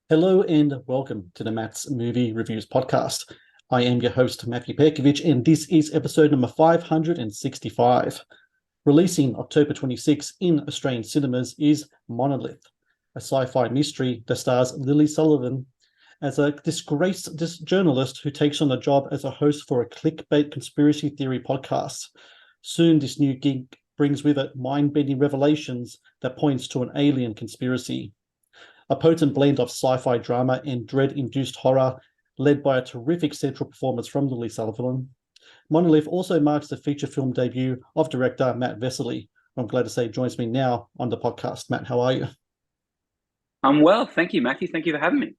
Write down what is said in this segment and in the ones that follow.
Hello and welcome to the Matt's Movie Reviews podcast. I am your host, Matthew Pejkovic, and this is episode number 565. Releasing October 26 in Australian cinemas is Monolith, a sci-fi mystery that stars Lily Sullivan as a disgraced journalist who takes on a job as a host for a clickbait conspiracy theory podcast. Soon, this new gig brings with it mind-bending revelations that points to an alien conspiracy. A potent blend of sci-fi drama and dread-induced horror, led by a terrific central performance from Lily Sullivan. Monolith also marks the feature film debut of director Matt Vesely, who I'm glad to say joins me now on the podcast. Matt, how are you? I'm well, thank you, Matthew. Thank you for having me.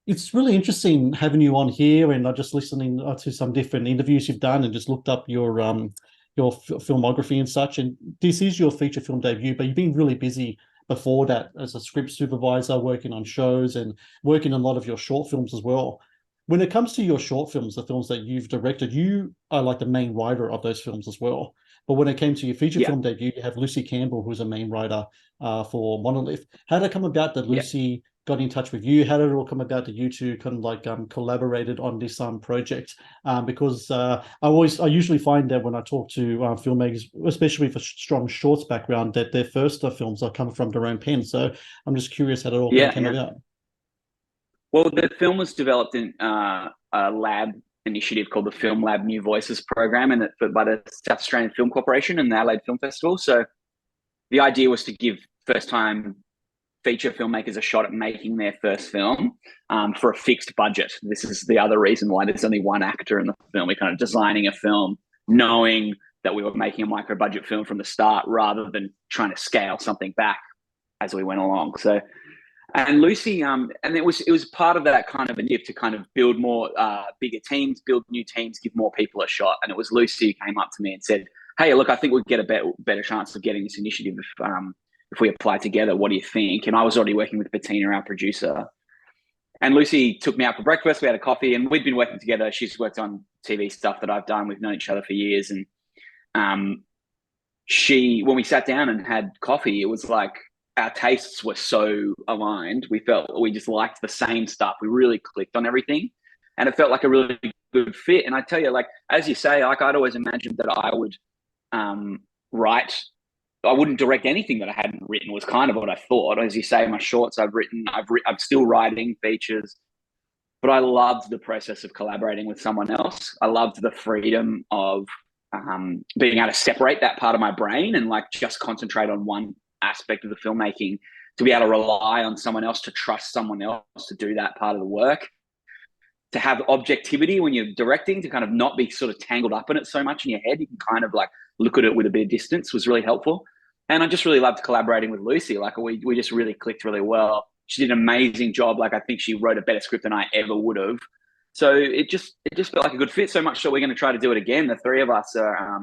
It's really interesting having you on here, and I'm just listening to some different interviews you've done and just looked up your filmography and such. And this is your feature film debut, but you've been really busy before that as a script supervisor, working on shows and working on a lot of your short films as well. When it comes to your short films, the films that you've directed, you are like the main writer of those films as well. But when it came to your feature Yeah, film debut, you have Lucy Campbell, who's a main writer for Monolith. How did it come about that yeah, Lucy got in touch with you? How did it all come about that you two kind of like collaborated on this project? Because I usually find that when I talk to filmmakers, especially for strong shorts background, that their first films are coming from their own pen. So I'm just curious how it all kind of yeah, came yeah. about. Well, the film was developed in a lab initiative called the Film Lab New Voices program, and by the South Australian Film Corporation and the Adelaide Film Festival. So the idea was to give first-time feature filmmakers a shot at making their first film for a fixed budget. This is the other reason why there's only one actor in the film. We're kind of designing a film knowing that we were making a micro-budget film from the start rather than trying to scale something back as we went along. So and Lucy, and it was part of that kind of initiative to kind of build more bigger teams, build new teams, give more people a shot. And it was Lucy who came up to me and said, "Hey, look, I think we'd get a better chance of getting this initiative if we apply together. What do you think?" And I was already working with Bettina, our producer. And Lucy took me out for breakfast. We had a coffee, and we'd been working together. She's worked on TV stuff that I've done. We've known each other for years, and um, when we sat down and had coffee, it was like our tastes were so aligned. We felt we just liked the same stuff. We really clicked on everything, and it felt like a really good fit. And I tell you, like as you say, like I'd always imagined that I would write. I wouldn't direct anything that I hadn't written. Was kind of what I thought. As you say, my shorts I've written. I'm still writing features, but I loved the process of collaborating with someone else. I loved the freedom of being able to separate that part of my brain and like just concentrate on one aspect of the filmmaking, to be able to rely on someone else, to trust someone else to do that part of the work, to have objectivity when you're directing, to kind of not be sort of tangled up in it so much in your head. You can kind of like look at it with a bit of distance, was really helpful. And I just really loved collaborating with Lucy. Like we just really clicked really well. She did an amazing job. Like I think she wrote a better script than I ever would have. So it just felt like a good fit. So much so we're going to try to do it again. The three of us are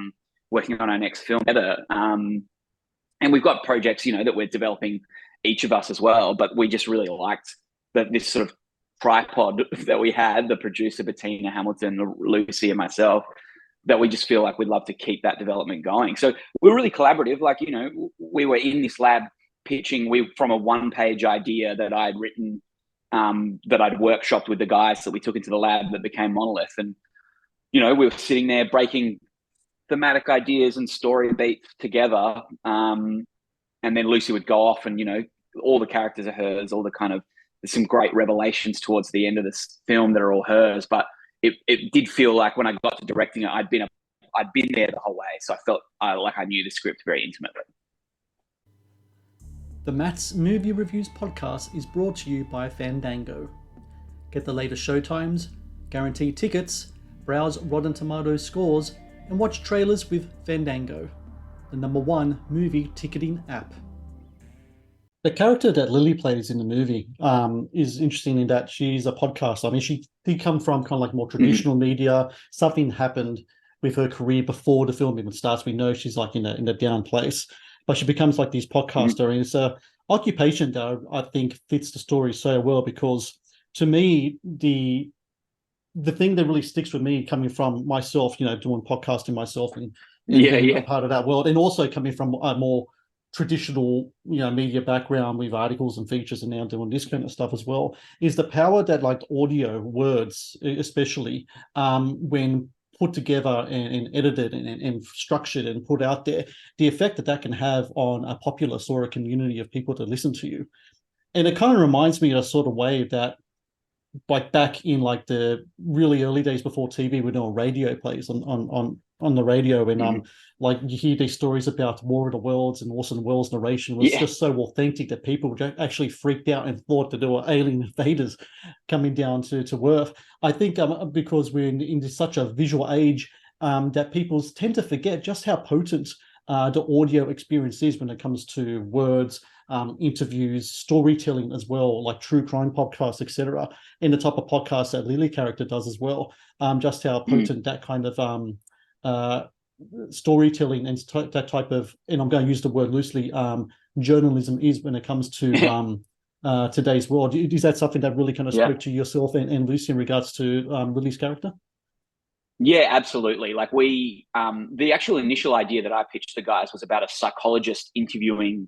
working on our next film together, and we've got projects, that we're developing each of us as well. But we just really liked this sort of tripod that we had, the producer Bettina Hamilton, Lucy, and myself, that we just feel like we'd love to keep that development going. So we're really collaborative. Like, we were in this lab pitching from a one-page idea that I'd written, that I'd workshopped with the guys that we took into the lab that became Monolith. And, we were sitting there breaking thematic ideas and story beats together. And then Lucy would go off and, all the characters are hers, all the kind of, there's some great revelations towards the end of this film that are all hers. But it did feel like when I got to directing it, I'd been there the whole way. So I felt like I knew the script very intimately. The Matt's Movie Reviews podcast is brought to you by Fandango. Get the latest showtimes, guaranteed tickets, browse Rotten Tomatoes scores, and watch trailers with Fandango, the #1 movie ticketing app. The character that Lily plays in the movie is interesting in that she's a podcaster. I mean, she did come from kind of like more traditional media. Something happened with her career before the film even starts. We know she's like in a down place, but she becomes like this podcaster, and it's a occupation that I think fits the story so well, because to me the thing that really sticks with me, coming from myself, doing podcasting myself and Yeah, being a yeah, part of that world, and also coming from a more traditional, media background with articles and features and now doing this kind of stuff as well, is the power that like audio words, especially when put together and edited and structured and put out there, the effect that can have on a populace or a community of people to listen to you. And it kind of reminds me in a sort of way that like back in like the really early days before TV, when there were radio plays on the radio, and like you hear these stories about War of the Worlds, and Orson Welles' narration was just so authentic that people actually freaked out and thought that there were alien invaders coming down to Earth. I think because we're in such a visual age, that people tend to forget just how potent the audio experience is when it comes to words, interviews, storytelling as well, like true crime podcasts, etc., and the type of podcast that Lily character does as well. Just how potent that kind of storytelling and that type of, and I'm going to use the word loosely, journalism is when it comes to today's world. Is that something that really kind of spoke to yourself and Lucy in regards to Lily's character? Yeah, absolutely. Like the actual initial idea that I pitched the guys was about a psychologist interviewing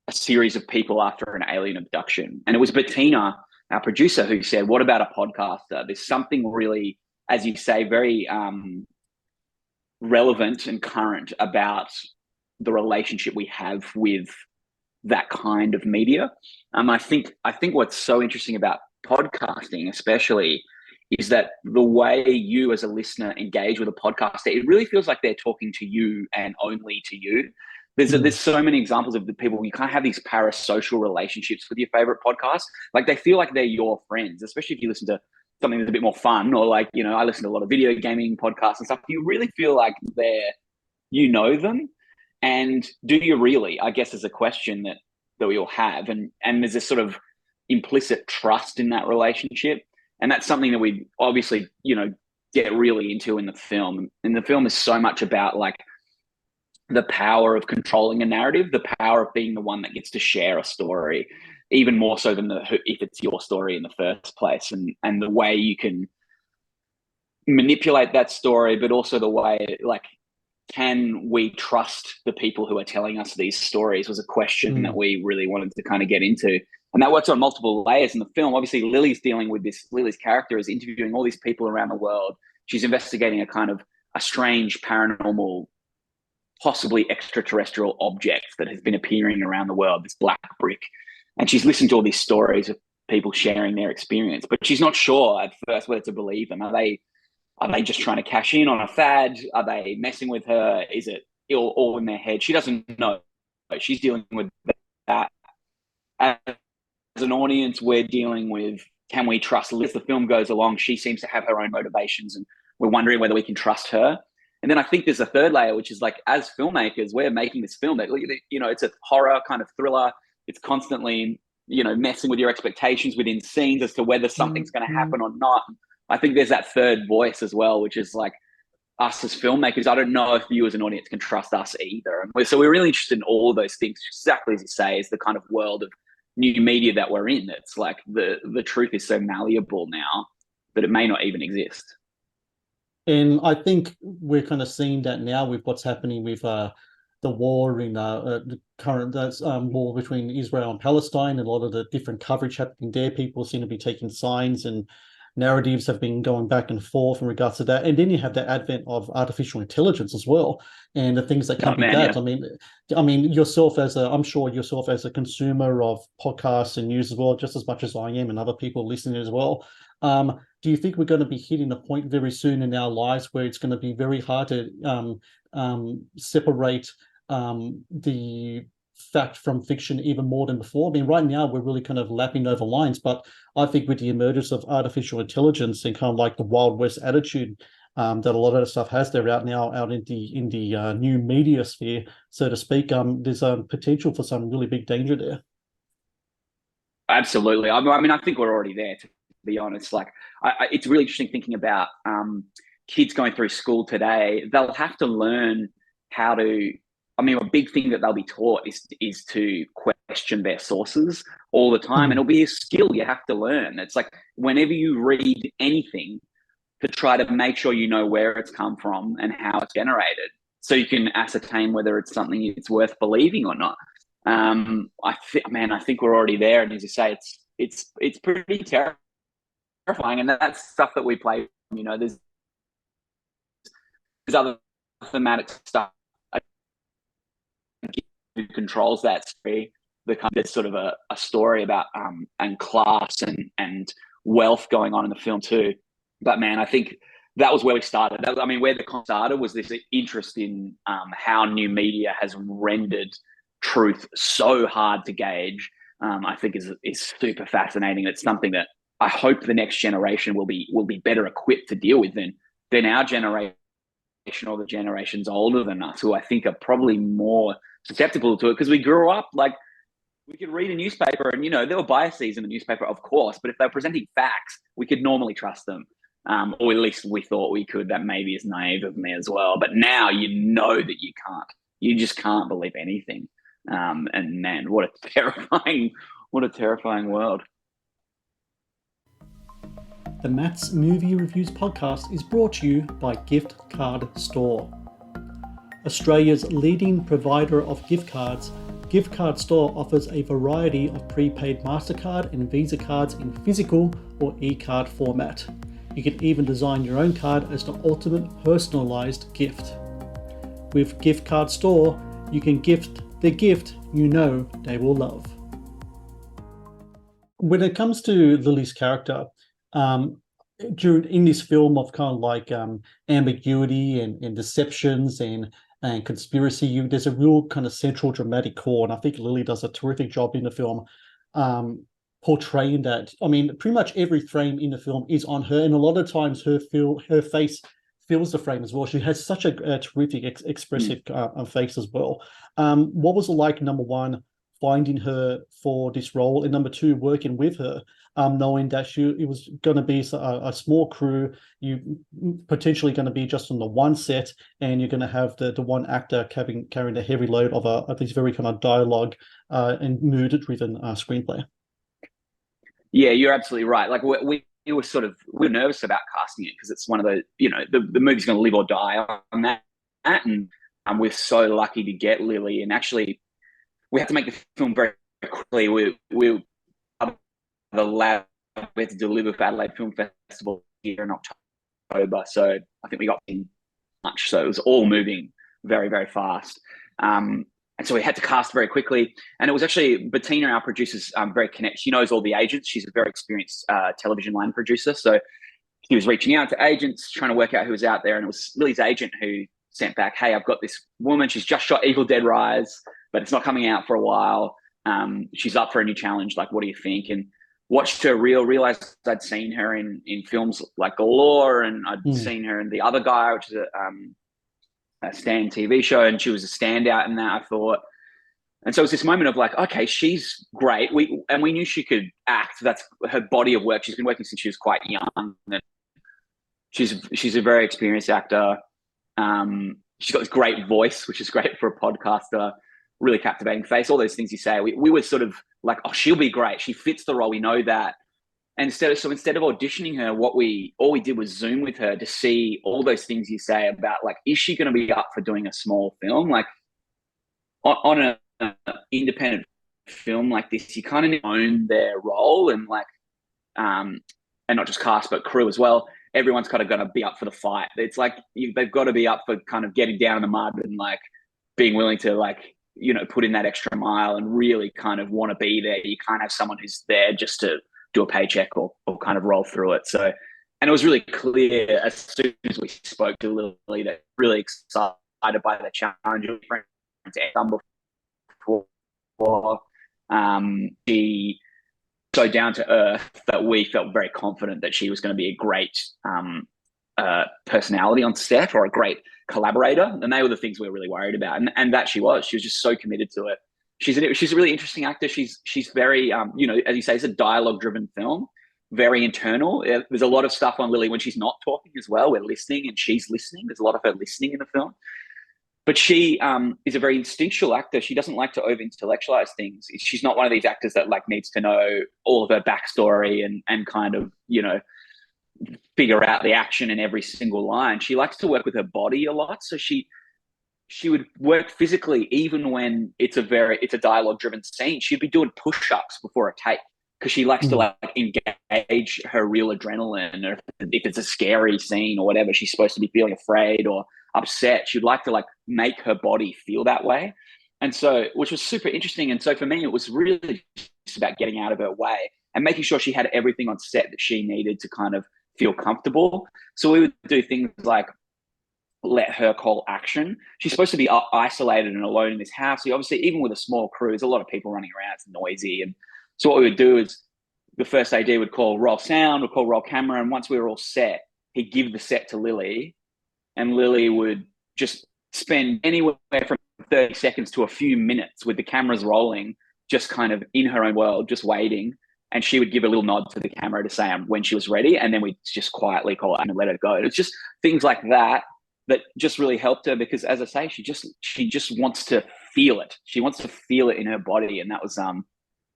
a series of people after an alien abduction. And it was Bettina, our producer, who said, what about a podcaster? There's something really, as you say, very relevant and current about the relationship we have with that kind of media. I think what's so interesting about podcasting especially is that the way you as a listener engage with a podcaster, it really feels like they're talking to you and only to you. There's so many examples of the people, you can't have these parasocial relationships with your favorite podcast. Like they feel like they're your friends, especially if you listen to something that's a bit more fun, or like, I listen to a lot of video gaming podcasts and stuff. You really feel like you know them. And do you really, I guess, is a question that we all have. And there's this sort of implicit trust in that relationship. And that's something that we obviously, get really into in the film. And the film is so much about like the power of controlling a narrative, the power of being the one that gets to share a story, even more so than if it's your story in the first place, and the way you can manipulate that story, but also the way, like, can we trust the people who are telling us these stories was a question that we really wanted to kind of get into. And that works on multiple layers in the film. Obviously, Lily's dealing with this. Lily's character is interviewing all these people around the world. She's investigating a strange paranormal, possibly extraterrestrial object that has been appearing around the world, this black brick. And she's listened to all these stories of people sharing their experience, but she's not sure at first whether to believe them. Are they just trying to cash in on a fad? Are they messing with her? Is it all in their head? She doesn't know. She's dealing with that. As an audience, we're dealing with, can we trust Liz? As the film goes along, she seems to have her own motivations, and we're wondering whether we can trust her. And then I think there's a third layer, which is like, as filmmakers, we're making this film that, it's a horror kind of thriller. It's constantly, messing with your expectations within scenes as to whether something's going to happen or not. I think there's that third voice as well, which is like us as filmmakers. I don't know if you as an audience can trust us either. And so we're really interested in all of those things, exactly as you say, is the kind of world of new media that we're in. It's like the truth is so malleable now that it may not even exist. And I think we're kind of seeing that now with what's happening with the war in the current war between Israel and Palestine, and a lot of the different coverage happening there. People seem to be taking signs, and narratives have been going back and forth in regards to that. And then you have the advent of artificial intelligence as well, and the things that come with that. Yeah. I mean, I'm sure yourself as a consumer of podcasts and news as well, just as much as I am, and other people listening as well. Do you think we're going to be hitting a point very soon in our lives where it's going to be very hard to separate the fact from fiction even more than before? I mean, right now we're really kind of lapping over lines, but I think with the emergence of artificial intelligence and kind of like the Wild West attitude that a lot of the stuff has there out in the new media sphere, so to speak, there's a potential for some really big danger there. Absolutely. I mean, I think we're already there, to be honest. Like, it's really interesting thinking about kids going through school today. They'll have to learn how to, a big thing that they'll be taught is to question their sources all the time. And it'll be a skill you have to learn. It's like, whenever you read anything, to try to make sure you know where it's come from and how it's generated, so you can ascertain whether it's something it's worth believing or not. I think we're already there. And as you say, it's pretty terrifying. And that's stuff that we play. There's other thematic stuff who controls that story. There's sort of a story about and class and wealth going on in the film too. But man, I think that was where we started. I mean, where the con started was this interest in how new media has rendered truth so hard to gauge. I think is super fascinating. It's something that I hope the next generation will be better equipped to deal with than our generation or the generations older than us, who I think are probably more susceptible to it because we grew up like we could read a newspaper and there were biases in the newspaper, of course, but if they're presenting facts, we could normally trust them. Or at least we thought we could. That maybe is naive of me as well. But now that you can't. You just can't believe anything. And man, what a terrifying world. The Matt's Movie Reviews podcast is brought to you by Gift Card Store. Australia's leading provider of gift cards, Gift Card Store offers a variety of prepaid MasterCard and Visa cards in physical or e-card format. You can even design your own card as the ultimate personalized gift. With Gift Card Store, you can gift the gift you know they will love. When it comes to Lily's character, in this film of kind of like ambiguity and deceptions and conspiracy, there's a real kind of central dramatic core, and I think Lily does a terrific job in the film portraying that. I mean, pretty much every frame in the film is on her, and a lot of times her face fills the frame as well. She has such a terrific expressive face as well. What was it like, number one, finding her for this role, and number two, working with her, knowing that it was going to be a small crew, you potentially going to be just on the one set, and you're going to have the one actor carrying the heavy load of this very kind of dialogue and mood-driven screenplay. Yeah, you're absolutely right. Like we were nervous about casting it because it's one of the the movie's going to live or die on that, and we're so lucky to get Lily. And actually, we had to make the film very quickly. We the lab we had to deliver for Adelaide Film Festival here in October, so I think we got in March. So it was all moving very, very fast. And so we had to cast very quickly. And it was actually Bettina, our producer's very connected. She knows all the agents. She's a very experienced television line producer. So he was reaching out to agents, trying to work out who was out there. And it was Lily's agent who sent back, hey, I've got this woman. She's just shot Evil Dead Rise, but it's not coming out for a while. She's up for a new challenge. Like, what do you think? And watched her realized I'd seen her in films like Galore, and I'd seen her in The Other Guy, which is a Stan TV show, and she was a standout in that, I thought. And so it was this moment of like, okay, she's great. We knew she could act. That's her body of work. She's been working since she was quite young. And she's a very experienced actor. She's got this great voice, which is great for a podcaster. Really captivating face. All those things you say. We were sort of like, oh, she'll be great. She fits the role. We know that. And instead of auditioning her, all we did was Zoom with her to see all those things you say about, like, is she going to be up for doing a small film? Like on an independent film like this, you kind of own their role, and like, and not just cast, but crew as well. Everyone's kind of going to be up for the fight. It's like, they've got to be up for kind of getting down in the mud and like being willing to like, put in that extra mile and really kind of want to be there. You can't have someone who's there just to do a paycheck or kind of roll through it. So, and it was really clear as soon as we spoke to Lily that really excited by the challenge done before. She so down to earth that we felt very confident that she was going to be a great personality on set, or a great collaborator. And they were the things we were really worried about. And that she was just so committed to it. She's a really interesting actor. She's very, as you say, it's a dialogue-driven film, very internal. There's a lot of stuff on Lily when she's not talking as well. We're listening and she's listening. There's a lot of her listening in the film. But she is a very instinctual actor. She doesn't like to over-intellectualize things. She's not one of these actors that like needs to know all of her backstory and kind of, figure out the action in every single line. She likes to work with her body a lot. So she she would work physically even when it's a dialogue driven scene. She'd be doing push-ups before a take because she likes to like engage her real adrenaline, or if it's a scary scene or whatever, she's supposed to be feeling afraid or upset. She'd like to like make her body feel that way. And so, which was super interesting. And so for me, it was really just about getting out of her way and making sure she had everything on set that she needed to kind of feel comfortable. So we would do things like let her call action. She's supposed to be isolated and alone in this house. So obviously, even with a small crew, there's a lot of people running around. It's noisy. And so what we would do is the first AD would call roll sound or call roll camera. And once we were all set, he'd give the set to Lily, and Lily would just spend anywhere from 30 seconds to a few minutes with the cameras rolling, just kind of in her own world, just waiting. And she would give a little nod to the camera to say when she was ready. And then we'd just quietly call it and let her go. It's just things like that just really helped her, because as I say, she just wants to feel it. She wants to feel it in her body. And that was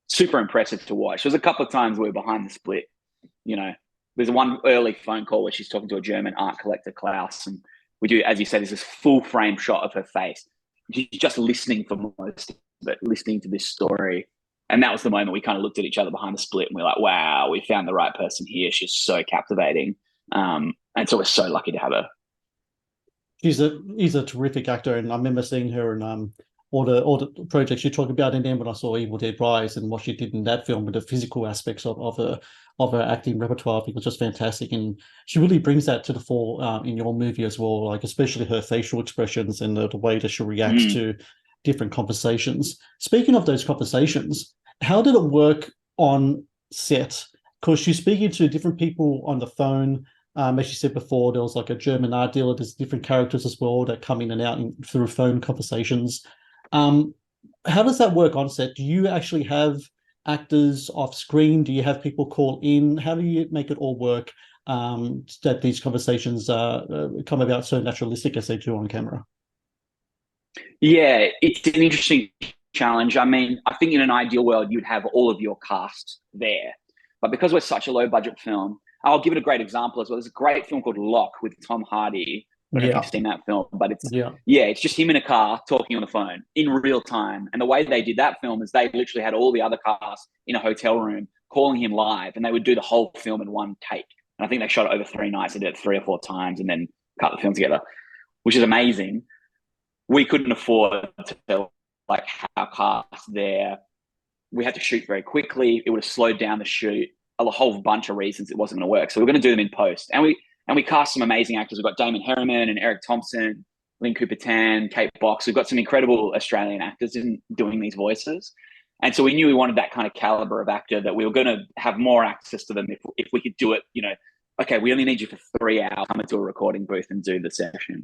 super impressive to watch. There was a couple of times we were behind the split. There's one early phone call where she's talking to a German art collector, Klaus, and we do, as you said, there's this full frame shot of her face. She's just listening for most of it, listening to this story. And that was the moment we kind of looked at each other behind the split and we were like, wow, we found the right person here. She's so captivating. And so we're so lucky to have her. She's a terrific actor, and I remember seeing her in all the projects you talk about. And then when I saw Evil Dead Rise and what she did in that film with the physical aspects of her acting repertoire, I think was just fantastic. And she really brings that to the fore in your movie as well, like especially her facial expressions and the way that she reacts to different conversations. Speaking of those conversations, how did it work on set? Because she's speaking to different people on the phone. As you said before, there was like a German art dealer. There's different characters as well that come in and out through phone conversations. How does that work on set? Do you actually have actors off screen? Do you have people call in? How do you make it all work that these conversations come about so naturalistic as they do on camera? Yeah, it's an interesting challenge. I mean, I think in an ideal world, you'd have all of your cast there. But because we're such a low budget film, I'll give it a great example as well. There's a great film called Lock with Tom Hardy. I don't know if you've seen that film, but it's just him in a car talking on the phone in real time. And the way they did that film is they literally had all the other cast in a hotel room calling him live, and they would do the whole film in one take. And I think they shot it over 3 nights. They did it 3 or 4 times and then cut the film together, which is amazing. We couldn't afford to like have cast there. We had to shoot very quickly. It would have slowed down the shoot. A whole bunch of reasons it wasn't going to work. So we're going to do them in post. And we cast some amazing actors. We've got Damon Herriman and Eric Thompson, Lynn Cooper-Tan, Kate Box. We've got some incredible Australian actors in doing these voices. And so we knew we wanted that kind of caliber of actor, that we were going to have more access to them if we could do it, okay, we only need you for 3 hours, come into a recording booth and do the session.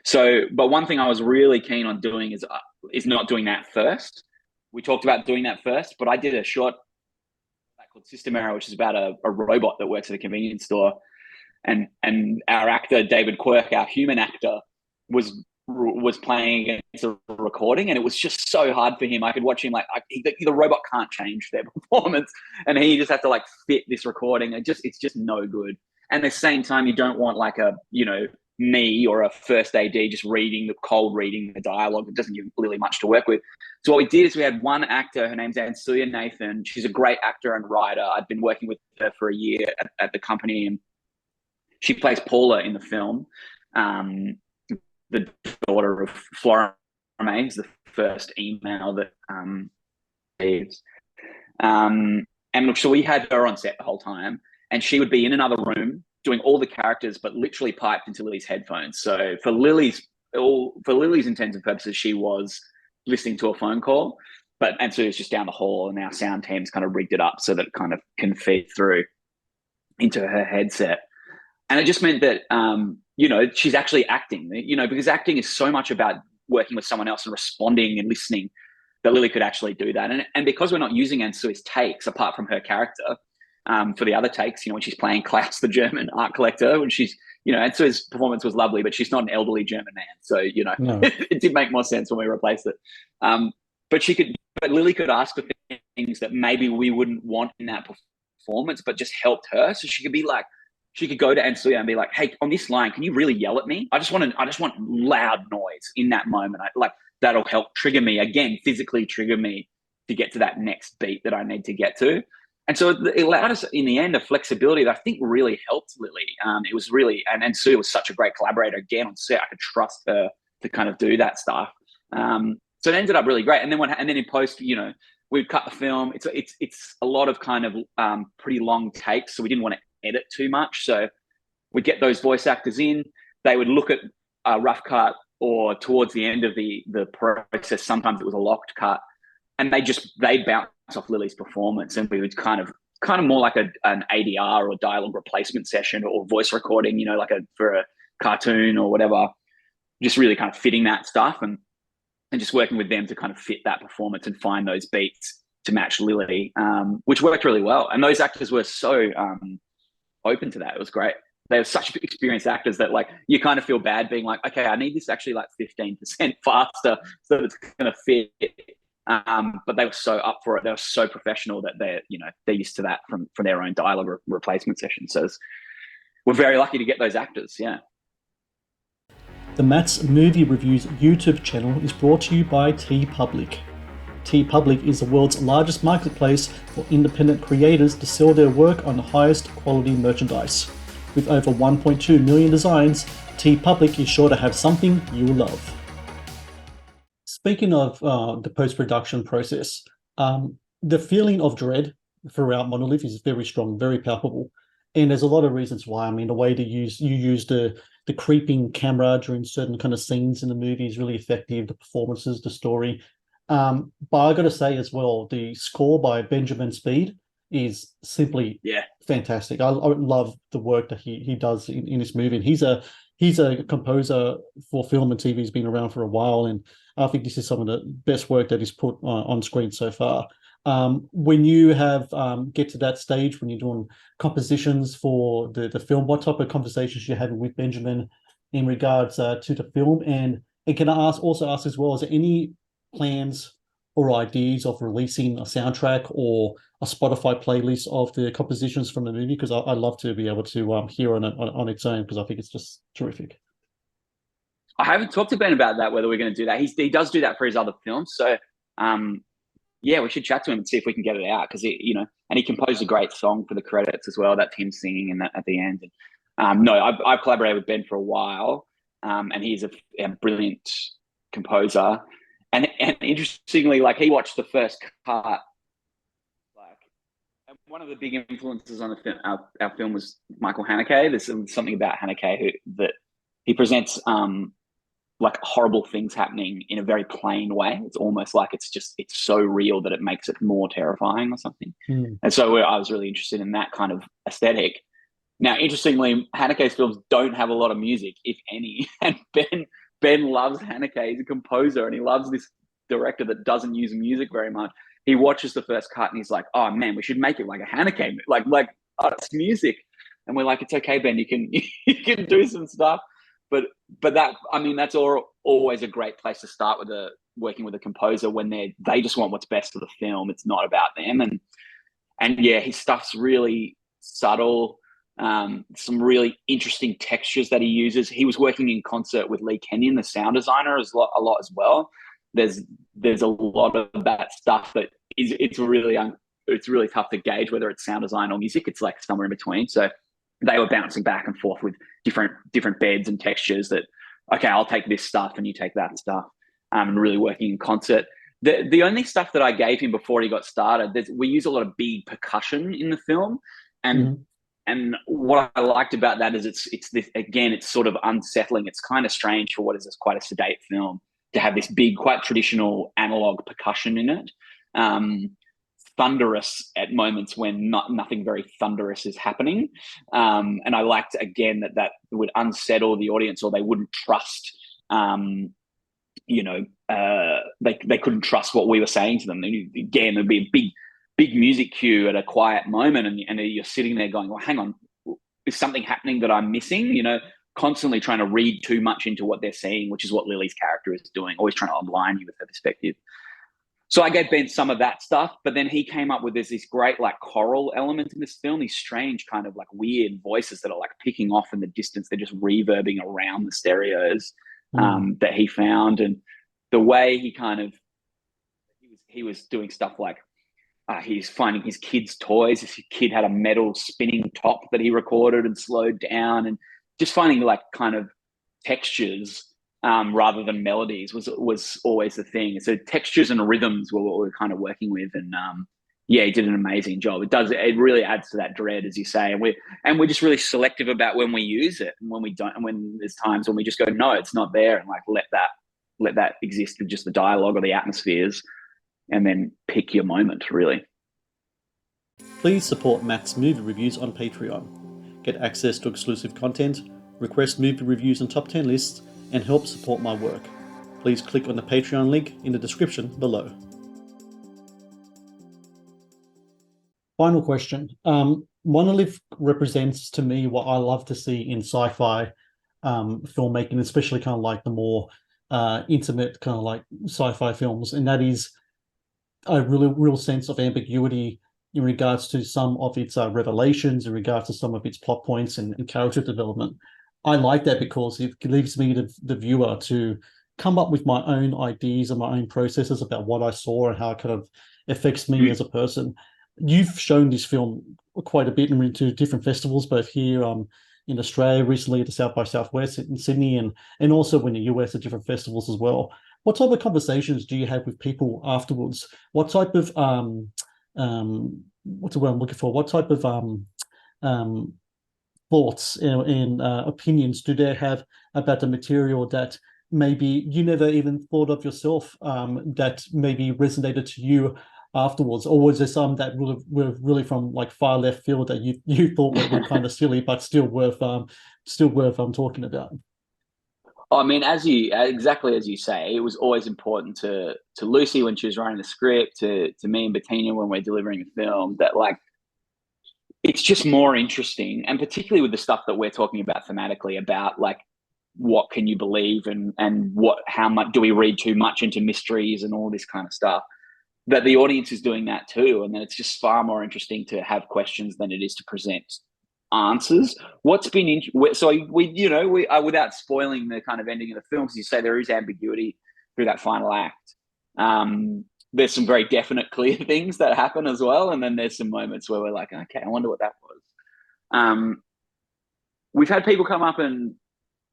So, but one thing I was really keen on doing is not doing that first. We talked about doing that first, but I did a short called System Error, which is about a robot that works at a convenience store. And our actor, David Quirk, our human actor, was playing against a recording, and it was just so hard for him. I could watch him the robot can't change their performance, and he just had to like fit this recording. It's just no good. And at the same time, you don't want like me or a first AD just reading the dialogue. It doesn't give Lily much to work with. So what we did is we had one actor, her name's Ansuya Nathan. She's a great actor and writer. I'd been working with her for a year at the company, and she plays Paula in the film, the daughter of Flora Remains, the first email that leaves. And look, so we had her on set the whole time, and she would be in another room doing all the characters, but literally piped into Lily's headphones. So for Lily's intents and purposes, she was listening to a phone call, and so it's just down the hall, and our sound team's kind of rigged it up so that it kind of can feed through into her headset. And it just meant that, she's actually acting, because acting is so much about working with someone else and responding and listening, that Lily could actually do that. And because we're not using Ansuya's takes, apart from her character, for the other takes, when she's playing Klaus, the German art collector, when she's, Ansuya's performance was lovely, but she's not an elderly German man. So, no. It did make more sense when we replaced it. But Lily could ask for things that maybe we wouldn't want in that performance, but just helped her. So she could be like, she could go to Ansuya and be like, "Hey, on this line, can you really yell at me? I just want loud noise in that moment. That'll help trigger me again, physically trigger me to get to that next beat that I need to get to." And so it allowed us in the end a flexibility that I think really helped Lily. It was really, and Sue was such a great collaborator again on set. I could trust her to kind of do that stuff. So it ended up really great. And then in post, we'd cut the film. It's a lot of kind of pretty long takes, so we didn't want to edit too much. So we'd get those voice actors in. They would look at a rough cut, or towards the end of the process, sometimes it was a locked cut, and they'd bounce off Lily's performance, and we would kind of more like an ADR or dialogue replacement session or voice recording, for a cartoon or whatever, just really kind of fitting that stuff and just working with them to kind of fit that performance and find those beats to match Lily, which worked really well. And those actors were so open to that. It was great. They were such experienced actors that you kind of feel bad being like, okay, I need this actually 15% faster so that it's going to fit. But they were so up for it. They were so professional that they're used to that from their own dialogue replacement sessions. So we're very lucky to get those actors. Yeah. The Matt's Movie Reviews YouTube channel is brought to you by TeePublic. TeePublic is the world's largest marketplace for independent creators to sell their work on the highest quality merchandise. With over 1.2 million designs, TeePublic is sure to have something you will love. Speaking of the post-production process, the feeling of dread throughout Monolith is very strong, very palpable. And there's a lot of reasons why. I mean, the way you use the creeping camera during certain kind of scenes in the movie is really effective, the performances, the story. But I got to say as well, the score by Benjamin Speed is simply fantastic. I love the work that he does in this movie. And he's a composer for film and TV. He's been around for a while, and I think this is some of the best work that he's put on screen so far. When you get to that stage, when you're doing compositions for the film, what type of conversations you're having with Benjamin in regards to the film? And can I also ask as well, is there any plans or ideas of releasing a soundtrack or a Spotify playlist of the compositions from the movie? Because I love to be able to hear on its own, because I think it's just terrific. I haven't talked to Ben about that, whether we're going to do that. He does do that for his other films. So, we should chat to him and see if we can get it out, because and he composed a great song for the credits as well. That's him singing and at the end. And, I've collaborated with Ben for a while, and he's a brilliant composer. And interestingly, he watched the first cut. And one of the big influences on our film was Michael Haneke. There's something about Haneke that he presents horrible things happening in a very plain way. It's almost like it's so real that it makes it more terrifying or something. And so I was really interested in that kind of aesthetic. Now, interestingly, Haneke's films don't have a lot of music, if any. And Ben loves Haneke. He's a composer, and he loves this director that doesn't use music very much. He watches the first cut and he's like, "Oh man, we should make it like a Haneke, it's music." And we're like, "It's okay, Ben. You can do some stuff." But that's always a great place to start with working with a composer, when they just want what's best for the film. It's not about them. And his stuff's really subtle. Some really interesting textures that he uses. He was working in concert with Lee Kenyon, the sound designer, a lot as well. There's a lot of that stuff that it's really tough to gauge whether it's sound design or music. It's somewhere in between. So they were bouncing back and forth with different beds and textures that, okay, I'll take this stuff and you take that stuff, and really working in concert. The only stuff that I gave him before he got started, we use a lot of big percussion in the film, and what I liked about that is it's this, again, it's sort of unsettling. It's kind of strange for what is quite a sedate film to have this big, quite traditional analog percussion in it. Thunderous at moments when nothing very thunderous is happening. And I liked, again, that would unsettle the audience, or they wouldn't trust, they couldn't trust what we were saying to them. Again, there'd be a big music cue at a quiet moment, and you're sitting there going, well, hang on, is something happening that I'm missing? Constantly trying to read too much into what they're saying, which is what Lily's character is doing, always trying to align you with her perspective. So I gave Ben some of that stuff, but then he came up with this great like choral element in this film, these strange kind of like weird voices that are like picking off in the distance. They're just reverbing around the stereos that he found. And the way he kind of, he was doing stuff like he's finding his kids' toys. His kid had a metal spinning top that he recorded and slowed down, and just finding like kind of textures rather than melodies was always the thing. So textures and rhythms were what we were kind of working with, and yeah, he did an amazing job. It really adds to that dread, as you say, and we're just really selective about when we use it and when we don't, and when there's times when we just go, no, it's not there, and like let that exist with just the dialogue or the atmospheres, and then pick your moment, really. Please support Matt's movie reviews on Patreon. Get access to exclusive content, request movie reviews and top 10 lists, and help support my work. Please click on the Patreon link in the description below. Final question. Monolith represents to me what I love to see in sci-fi filmmaking, especially kind of like the more intimate kind of like sci-fi films, and that is a real sense of ambiguity in regards to some of its revelations, in regards to some of its plot points and character development. I like that because it leaves me, the viewer, to come up with my own ideas and my own processes about what I saw and how it kind of affects me as a person. You've shown this film quite a bit and into different festivals, both here in Australia recently at the South by Southwest in Sydney, and also in the US at different festivals as well. What type of conversations do you have with people afterwards? What type of what's the word I'm looking for? What type of thoughts and opinions do they have about the material that maybe you never even thought of yourself, that maybe resonated to you afterwards? Or was there some that were really from like far left field that you thought were kind of silly but still worth talking about? I mean, exactly as you say, it was always important to Lucy when she was writing the script, to me and Bettina when we're delivering a film, that like it's just more interesting, and particularly with the stuff that we're talking about thematically, about like what can you believe, and how much do we read too much into mysteries and all this kind of stuff, that the audience is doing that too, and then it's just far more interesting to have questions than it is to present answers. What's been so we without spoiling the kind of ending of the film, because you say there is ambiguity through that final act, there's some very definite clear things that happen as well, and then there's some moments where we're like, okay, I wonder what that was. We've had people come up, and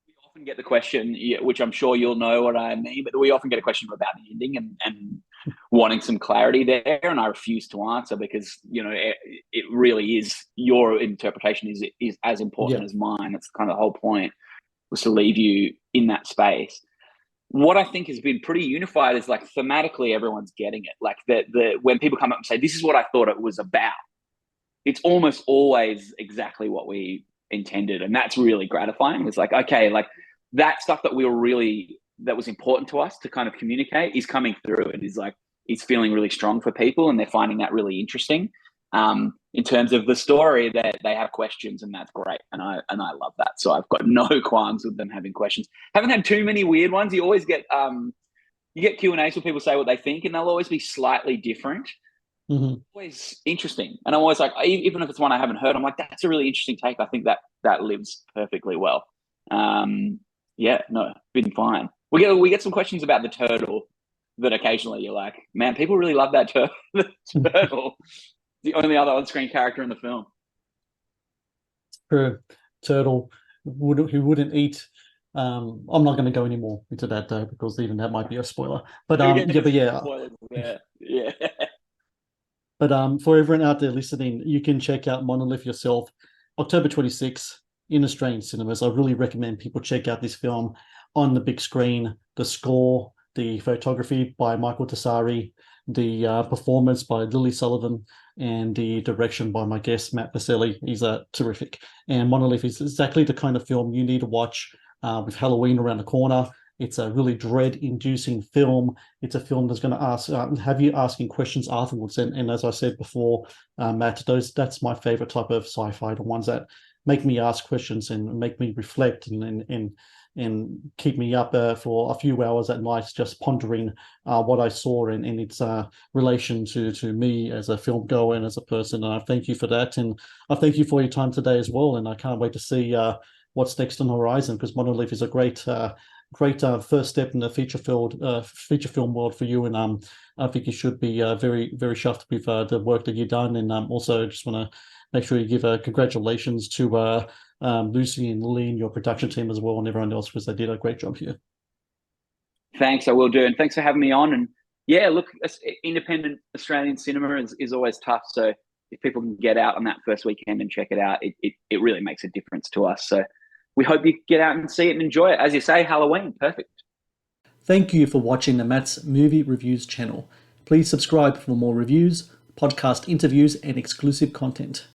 we often get the question, which I'm sure you'll know what I mean, but we often get a question about the ending and wanting some clarity there, and I refuse to answer, because it really is, your interpretation is as important as mine. That's kind of the whole point, was to leave you in that space. What I think has been pretty unified is like thematically everyone's getting it. Like when people come up and say, this is what I thought it was about, it's almost always exactly what we intended, and that's really gratifying. It's like, okay, like that stuff that that was important to us to kind of communicate is coming through, and is like, it's feeling really strong for people, and they're finding that really interesting. In terms of the story, that they have questions, and that's great, and I love that. So I've got no qualms with them having questions. Haven't had too many weird ones. You always get Q&As where people say what they think, and they'll always be slightly different. Mm-hmm. Always interesting, and I'm always like, even if it's one I haven't heard, I'm like, that's a really interesting take. I think that lives perfectly well. Yeah, no, been fine. We get some questions about the turtle that occasionally you're like, man, people really love that turtle. The only other on-screen character in the film. True. Turtle who wouldn't eat. I'm not going to go any more into that though, because even that might be a spoiler. But yeah. But for everyone out there listening, you can check out Monolith yourself, October 26th in Australian cinemas. I really recommend people check out this film on the big screen. The score, the photography by Michael Tessari, the performance by Lily Sullivan, and the direction by my guest, Matt Vesely. He's terrific. And Monolith is exactly the kind of film you need to watch with Halloween around the corner. It's a really dread-inducing film. It's a film that's going to have you asking questions afterwards. And as I said before, Matt, that's my favorite type of sci-fi, the ones that make me ask questions and make me reflect and and keep me up for a few hours at night, just pondering what I saw and its relation to me as a film goer and as a person. And I thank you for that, and I thank you for your time today as well. And I can't wait to see what's next on the horizon, because Monolith is a great first step in the feature film world for you. And I think you should be very, very chuffed with the work that you've done. And also just want to make sure you give congratulations to Lucy and Lily and your production team as well, and everyone else, because they did a great job here. Thanks, I will do. And thanks for having me on. And yeah, look, independent Australian cinema is always tough. So if people can get out on that first weekend and check it out, it really makes a difference to us. So we hope you get out and see it and enjoy it. As you say, Halloween, perfect. Thank you for watching the Matt's Movie Reviews channel. Please subscribe for more reviews, podcast interviews, and exclusive content.